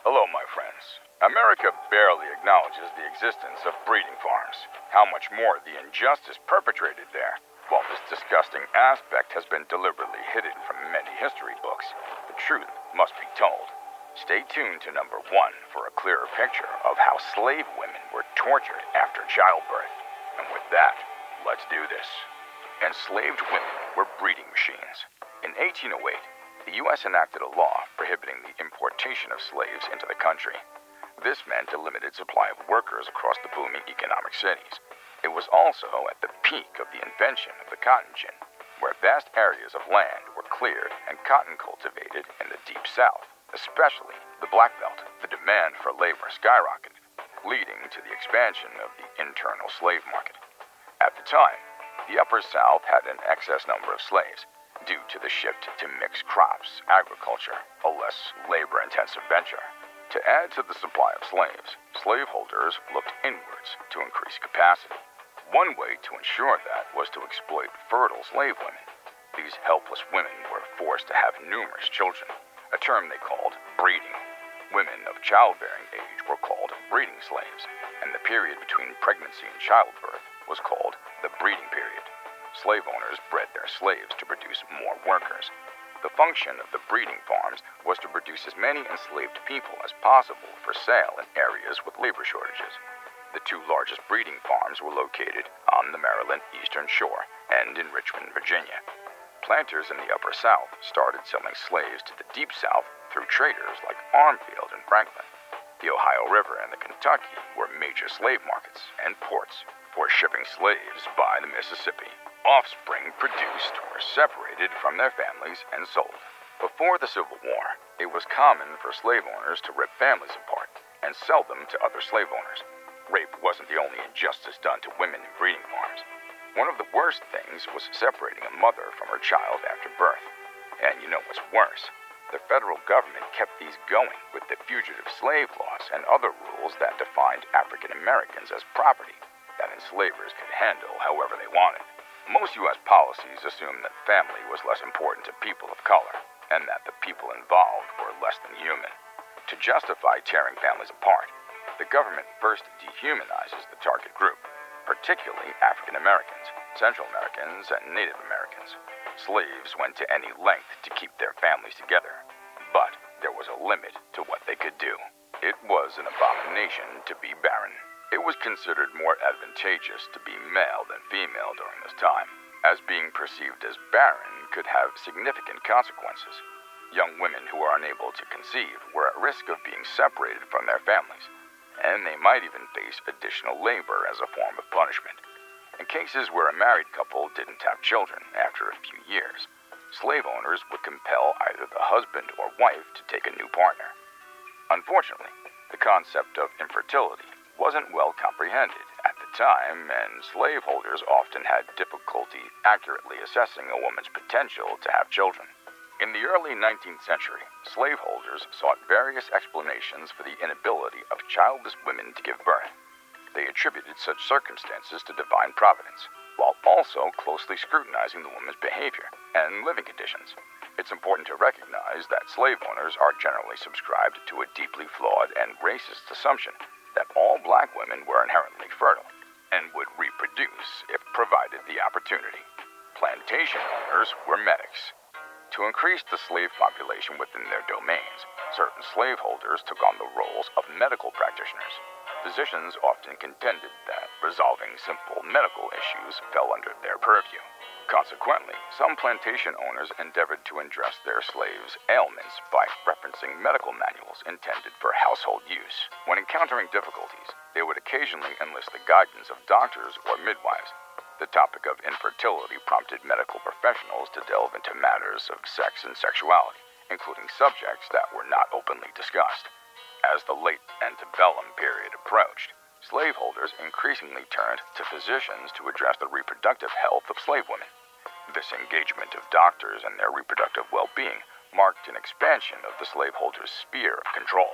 Hello, my friends. America barely acknowledges the existence of breeding farms. How much more the injustice perpetrated there? While this disgusting aspect has been deliberately hidden from many history books, the truth must be told. Stay tuned to number 1 for a clearer picture of how slave women were tortured after childbirth. And with that, let's do this. Enslaved women were breeding machines. In 1808, the U.S. enacted a law prohibiting the importation of slaves into the country. This meant a limited supply of workers across the booming economic cities. It was also at the peak of the invention of the cotton gin, where vast areas of land were cleared and cotton cultivated in the Deep South, especially the Black Belt. The demand for labor skyrocketed, leading to the expansion of the internal slave market. At the time, the Upper South had an excess number of slaves, due to the shift to mixed crops, agriculture, a less labor-intensive venture. To add to the supply of slaves, slaveholders looked inwards to increase capacity. One way to ensure that was to exploit fertile slave women. These helpless women were forced to have numerous children, a term they called breeding. Women of childbearing age were called breeding slaves, and the period between pregnancy and childbirth was called the breeding period. Slave owners bred their slaves to produce more workers. The function of the breeding farms was to produce as many enslaved people as possible for sale in areas with labor shortages. The 2 largest breeding farms were located on the Maryland Eastern Shore and in Richmond, Virginia. Planters in the Upper South started selling slaves to the Deep South through traders like Armfield and Franklin. The Ohio River and the Kentucky were major slave markets and ports for shipping slaves by the Mississippi. Offspring produced were separated from their families and sold. Before the Civil War, it was common for slave owners to rip families apart and sell them to other slave owners. Rape wasn't the only injustice done to women in breeding farms. One of the worst things was separating a mother from her child after birth. And you know what's worse? The federal government kept these going with the fugitive slave laws and other rules that defined African Americans as property that enslavers could handle however they wanted. Most U.S. policies assumed that family was less important to people of color, and that the people involved were less than human. To justify tearing families apart, the government first dehumanizes the target group, particularly African Americans, Central Americans, and Native Americans. Slaves went to any length to keep their families together, but there was a limit to what they could do. It was an abomination to be barren. It was considered more advantageous to be male than female during this time, as being perceived as barren could have significant consequences. Young women who were unable to conceive were at risk of being separated from their families, and they might even face additional labor as a form of punishment. In cases where a married couple didn't have children after a few years, slave owners would compel either the husband or wife to take a new partner. Unfortunately, the concept of infertility wasn't well comprehended at the time, and slaveholders often had difficulty accurately assessing a woman's potential to have children. In the early 19th century, slaveholders sought various explanations for the inability of childless women to give birth. They attributed such circumstances to divine providence, while also closely scrutinizing the woman's behavior and living conditions. It's important to recognize that slave owners are generally subscribed to a deeply flawed and racist assumption that all black women were inherently fertile and would reproduce if provided the opportunity. Plantation owners were medics. To increase the slave population within their domains, certain slaveholders took on the roles of medical practitioners. Physicians often contended that resolving simple medical issues fell under their purview. Consequently, some plantation owners endeavored to address their slaves' ailments by referencing medical manuals intended for household use. When encountering difficulties, they would occasionally enlist the guidance of doctors or midwives. The topic of infertility prompted medical professionals to delve into matters of sex and sexuality, including subjects that were not openly discussed. As the late antebellum period approached, slaveholders increasingly turned to physicians to address the reproductive health of slave women. This engagement of doctors and their reproductive well-being marked an expansion of the slaveholders' sphere of control.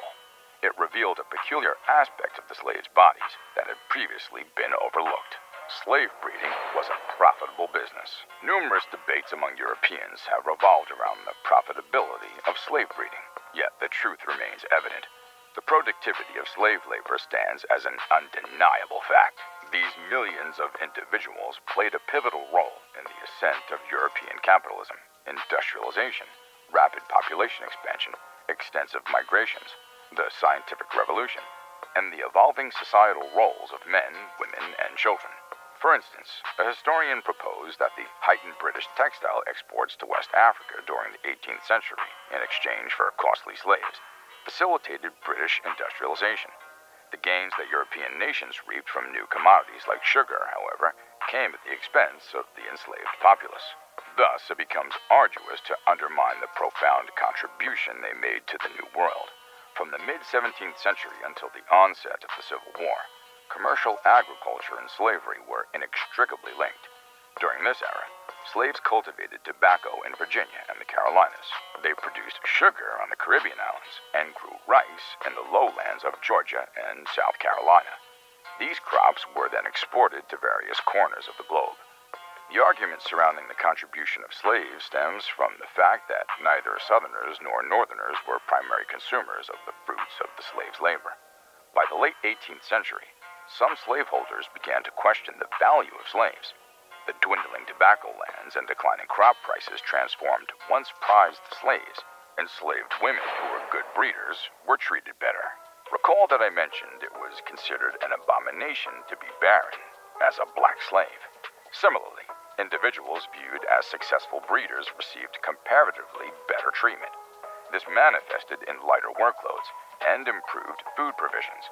It revealed a peculiar aspect of the slaves' bodies that had previously been overlooked. Slave breeding was a profitable business. Numerous debates among Europeans have revolved around the profitability of slave breeding, yet the truth remains evident. The productivity of slave labor stands as an undeniable fact. These millions of individuals played a pivotal role in the ascent of European capitalism, industrialization, rapid population expansion, extensive migrations, the scientific revolution, and the evolving societal roles of men, women, and children. For instance, a historian proposed that the heightened British textile exports to West Africa during the 18th century, in exchange for costly slaves, facilitated British industrialization. The gains that European nations reaped from new commodities like sugar, however, came at the expense of the enslaved populace. Thus, it becomes arduous to undermine the profound contribution they made to the New World. From the mid-17th century until the onset of the Civil War, commercial agriculture and slavery were inextricably linked. During this era, slaves cultivated tobacco in Virginia and the Carolinas. They produced sugar on the Caribbean islands and grew rice in the lowlands of Georgia and South Carolina. These crops were then exported to various corners of the globe. The argument surrounding the contribution of slaves stems from the fact that neither Southerners nor Northerners were primary consumers of the fruits of the slaves' labor. By the late 18th century, some slaveholders began to question the value of slaves. The dwindling tobacco lands and declining crop prices transformed once prized slaves. Enslaved women who were good breeders were treated better. Recall that I mentioned it was considered an abomination to be barren as a black slave. Similarly, individuals viewed as successful breeders received comparatively better treatment. This manifested in lighter workloads and improved food provisions.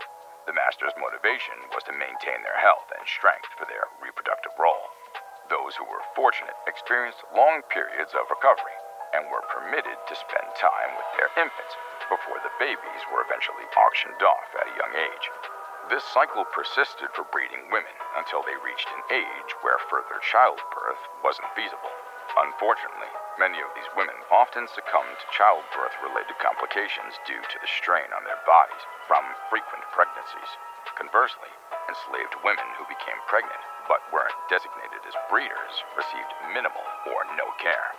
The master's motivation was to maintain their health and strength for their reproductive role. Those who were fortunate experienced long periods of recovery and were permitted to spend time with their infants before the babies were eventually auctioned off at a young age. This cycle persisted for breeding women until they reached an age where further childbirth wasn't feasible. Unfortunately, many of these women often succumbed to childbirth-related complications due to the strain on their bodies from frequent pregnancies. Conversely, enslaved women who became pregnant but weren't designated as breeders received minimal or no care.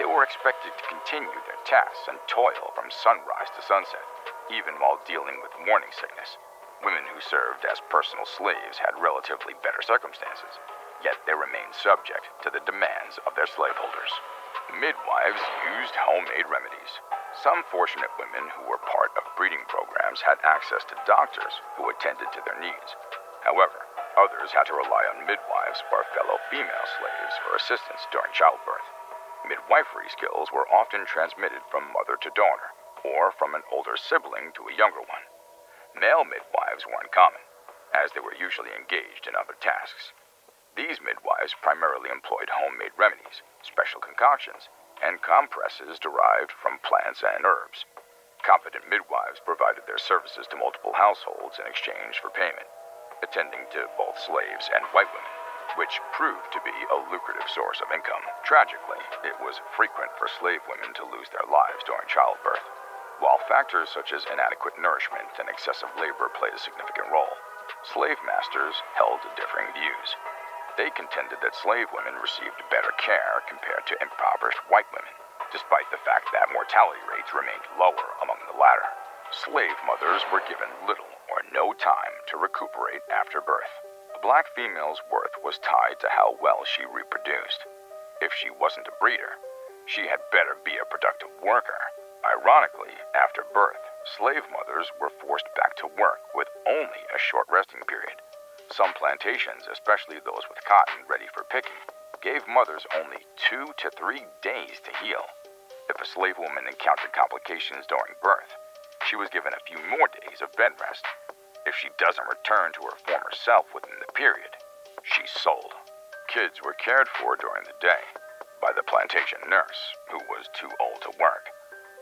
They were expected to continue their tasks and toil from sunrise to sunset, even while dealing with morning sickness. Women who served as personal slaves had relatively better circumstances, yet they remained subject to the demands of their slaveholders. Midwives used homemade remedies. Some fortunate women who were part of breeding programs had access to doctors who attended to their needs. However, others had to rely on midwives or fellow female slaves for assistance during childbirth. Midwifery skills were often transmitted from mother to daughter, or from an older sibling to a younger one. Male midwives weren't common, as they were usually engaged in other tasks. These midwives primarily employed homemade remedies, special concoctions, and compresses derived from plants and herbs. Competent midwives provided their services to multiple households in exchange for payment, attending to both slaves and white women, which proved to be a lucrative source of income. Tragically, it was frequent for slave women to lose their lives during childbirth. While factors such as inadequate nourishment and excessive labor played a significant role, slave masters held differing views. They contended that slave women received better care compared to impoverished white women, despite the fact that mortality rates remained lower among the latter. Slave mothers were given little or no time to recuperate after birth. A black female's worth was tied to how well she reproduced. If she wasn't a breeder, she had better be a productive worker. Ironically, after birth, slave mothers were forced back to work with only a short resting period. Some plantations, especially those with cotton ready for picking, gave mothers only 2 to 3 days to heal. If a slave woman encountered complications during birth, she was given a few more days of bed rest. If she doesn't return to her former self within the period, she's sold. Kids were cared for during the day by the plantation nurse, who was too old to work.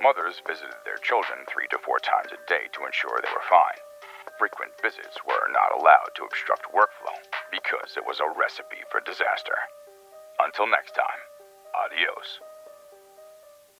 Mothers visited their children 3 to 4 times a day to ensure they were fine. Frequent visits were not allowed to obstruct workflow because it was a recipe for disaster. Until next time, adios.